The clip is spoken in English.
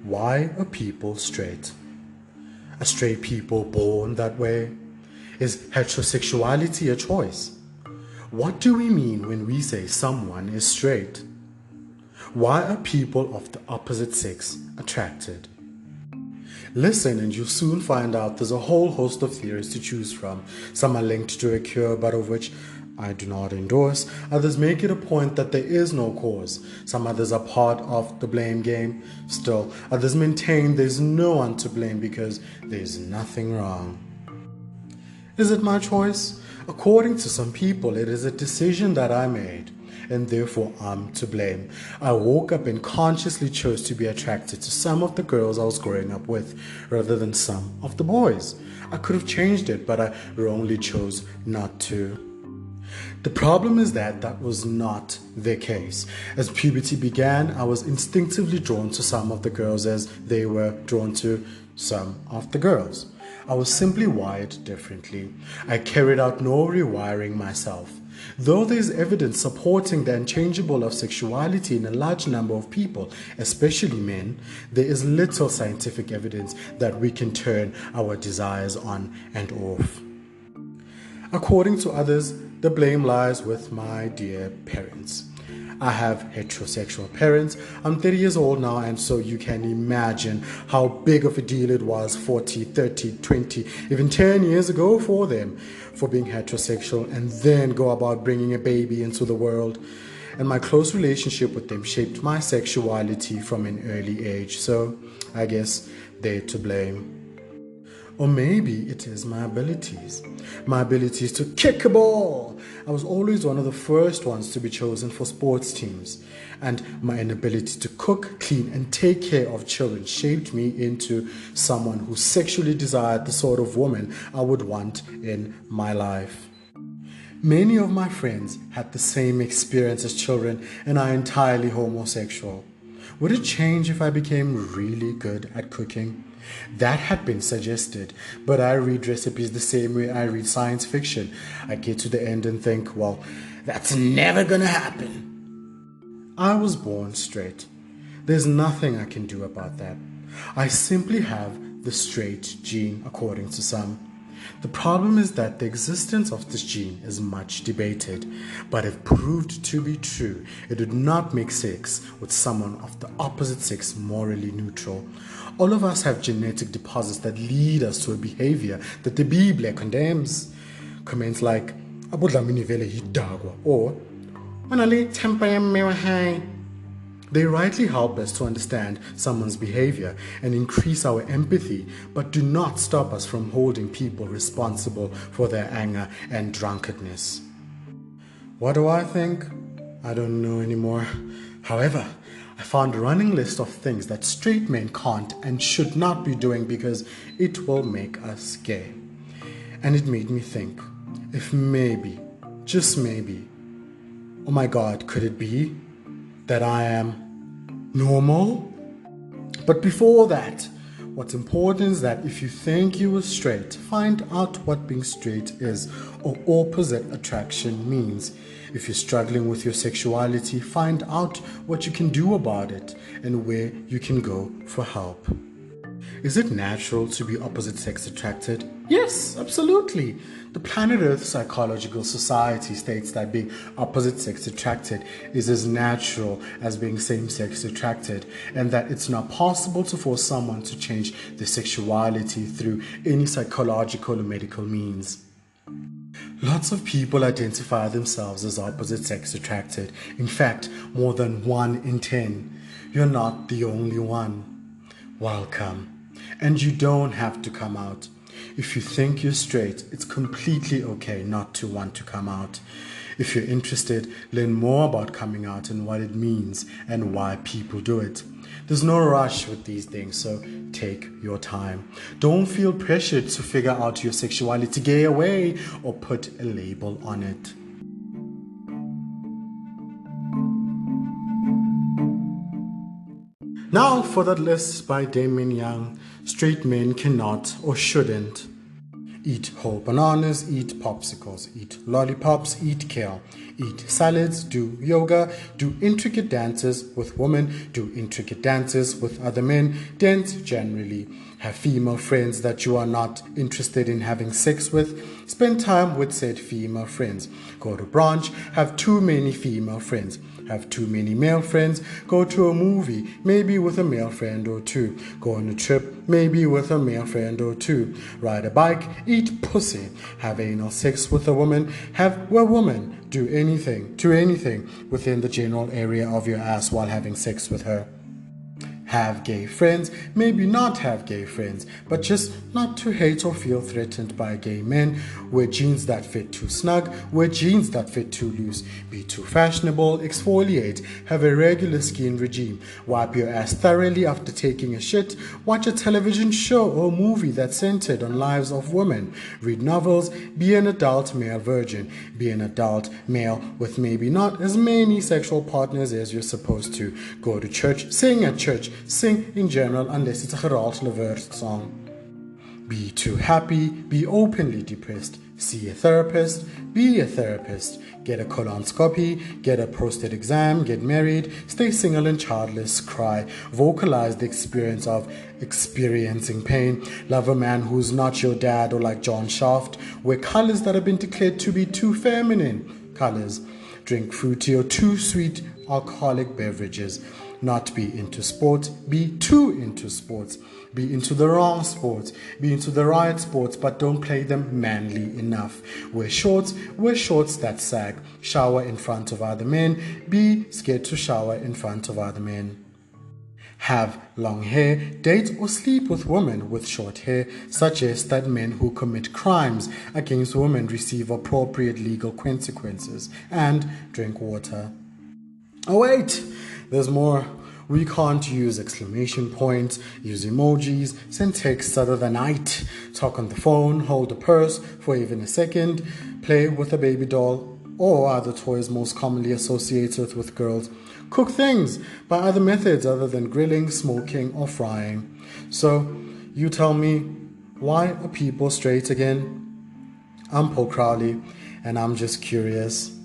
Why are people straight? Are straight people born that way? Is heterosexuality a choice? What do we mean when we say someone is straight? Why are people of the opposite sex attracted? Listen and you'll soon find out there's a whole host of theories to choose from. Some are linked to a cure, but of which I do not endorse. Others make it a point that there is no cause. Some others are part of the blame game. Still, others maintain there's no one to blame because there's nothing wrong. Is it my choice? According to some people, it is a decision that I made, and therefore I'm to blame. I woke up and consciously chose to be attracted to some of the girls I was growing up with, rather than some of the boys. I could have changed it, but I wrongly chose not to. The problem is that was not the case. As puberty began, I was instinctively drawn to some of the girls as they were drawn to some of the girls. I was simply wired differently. I carried out no rewiring myself. Though there is evidence supporting the unchangeable of sexuality in a large number of people, especially men, there is little scientific evidence that we can turn our desires on and off. According to others, the blame lies with my dear parents. I have heterosexual parents. I'm 30 years old now, and so you can imagine how big of a deal it was 40, 30, 20, even 10 years ago for them for being heterosexual and then go about bringing a baby into the world. And my close relationship with them shaped my sexuality from an early age, so I guess they're to blame. Or maybe it is my abilities. My abilities to kick a ball. I was always one of the first ones to be chosen for sports teams. And my inability to cook, clean, and take care of children shaped me into someone who sexually desired the sort of woman I would want in my life. Many of my friends had the same experience as children and are entirely homosexual. Would it change if I became really good at cooking? That had been suggested, but I read recipes the same way I read science fiction. I get to the end and think, well, that's never gonna happen. I was born straight. There's nothing I can do about that. I simply have the straight gene, according to some. The problem is that the existence of this gene is much debated, but if proved to be true, it would not make sex with someone of the opposite sex morally neutral. All of us have genetic deposits that lead us to a behavior that the Bible condemns. Comments like, "Abudlamini vele yidagwa," or "Manale temper yammewa high." They rightly help us to understand someone's behavior and increase our empathy, but do not stop us from holding people responsible for their anger and drunkenness. What do I think? I don't know anymore. However, I found a running list of things that straight men can't and should not be doing because it will make us gay. And it made me think, if maybe, just maybe, oh my God, could it be that I am normal? But before that, what's important is that if you think you are straight, find out what being straight is or opposite attraction means. If you're struggling with your sexuality, find out what you can do about it and where you can go for help. Is it natural to be opposite sex attracted? Yes, absolutely. The Planet Earth Psychological Society states that being opposite sex attracted is as natural as being same sex attracted, and that it's not possible to force someone to change their sexuality through any psychological or medical means. Lots of people identify themselves as opposite sex attracted. In fact, more than 1 in 10. You're not the only one. Welcome. And you don't have to come out. If you think you're straight, it's completely okay not to want to come out. If you're interested, learn more about coming out and what it means and why people do it. There's no rush with these things, so take your time. Don't feel pressured to figure out your sexuality gay away or put a label on it. Now for that list by Damien Young, straight men cannot or shouldn't. Eat whole bananas, eat popsicles, eat lollipops, eat kale, eat salads, do yoga, do intricate dances with women, do intricate dances with other men, dance generally. Have female friends that you are not interested in having sex with. Spend time with said female friends. Go to brunch, have too many female friends. Have too many male friends. Go to a movie, maybe with a male friend or two. Go on a trip, maybe with a male friend or two. Ride a bike, eat pussy. Have anal sex with a woman. Have a woman do anything within the general area of your ass while having sex with her. Have gay friends, maybe not have gay friends, but just not to hate or feel threatened by gay men. Wear jeans that fit too snug, wear jeans that fit too loose. Be too fashionable, exfoliate, have a regular skin regime. Wipe your ass thoroughly after taking a shit. Watch a television show or movie that's centered on lives of women. Read novels, be an adult male virgin. Be an adult male with maybe not as many sexual partners as you're supposed to. Go to church, sing at church, sing in general unless it's a Gerald Levert song. Be too happy, be openly depressed. See a therapist, be a therapist. Get a colonoscopy, get a prostate exam, get married, stay single and childless, cry, vocalize the experience of experiencing pain, love a man who's not your dad or like John Shaft, wear colors that have been declared to be too feminine colors, drink fruity or too sweet alcoholic beverages, not be into sports, be too into sports, be into the wrong sports, be into the right sports, but don't play them manly enough. Wear shorts that sag, shower in front of other men, be scared to shower in front of other men. Have long hair, date or sleep with women with short hair, suggest that men who commit crimes against women receive appropriate legal consequences, and drink water. Oh wait, there's more. We can't use exclamation points, use emojis, send texts other than "ite", talk on the phone, hold a purse for even a second, play with a baby doll or other toys most commonly associated with girls, cook things by other methods other than grilling, smoking or frying. So, you tell me, why are people straight again? I'm Paul Crowley and I'm just curious.